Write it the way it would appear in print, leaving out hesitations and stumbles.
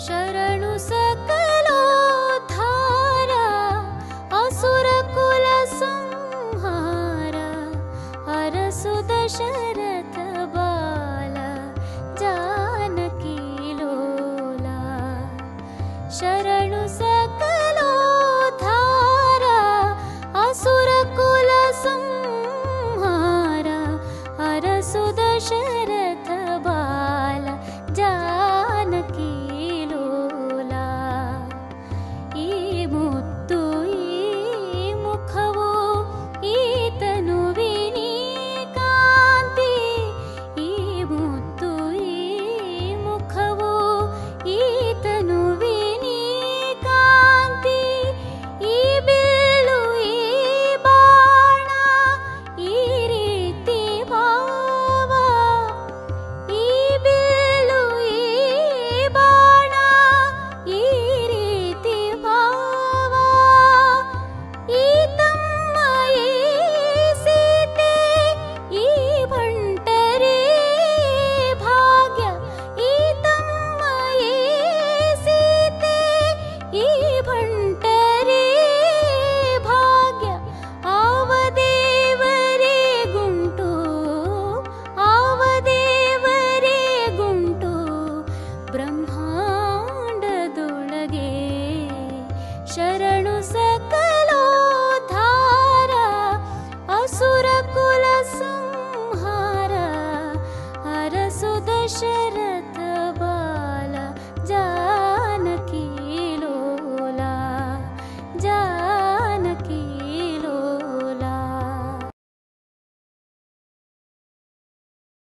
ಶರಣು ಸಕಲೋದ್ಧಾರ ಅಸುರ ಕುಲ ಸಂಹಾರ ಅರಸು ದಶರಥ ಬಾಲ ಜಾನಕಿ ಲೋಲ. ಶರಣು ಸಕಲೋದ್ಧಾರ ಅಸುರ ಕುಲ ಸಂಹಾರ ಅರಸು ದಶರಥ ಬಾಲ ಜಾನಕಿ ಲೋಲ. ಈ ಮುತ್ತು ಈ ಮುಖವು ಈತನು ವಿನಿ ಕಾಂತಿ. ಈ ಮುತ್ತು ಈ ಮುಖವು ಈತನು ವಿನಿ ಕಾಂತಿ. ಈ ಬಿಲ್ಲು ಈ ಬಾಣ ಈ ರೀತಿ ಭಾವ. ಈ ಬಿಲ್ಲು ಈ ಬಾಣ ಈ ರೀತಿ ಭಾವ. ಈ ತಮ್ಮ ಈ ಸೀತೆ ಈ ಬಂಟರೇ ಭಾಗ್ಯ. ಈ ತಮ್ಮ ಈ ಸೀತೆ ಈ ಬಂಟರೇ ಭಾಗ್ಯ. ಆವ ದೇವರೇ ಗುಂಟು ಆವ ದೇವರೇ ಗುಂಟು ಬ್ರಹ್ಮಾಂಡದೊಳಗೆ. ಶರಣು ಸಕಲೋದ್ಧಾರ ಅಸುರ ಕುಲ ಸಂಹಾರ ಅರಸು ದಶರಥ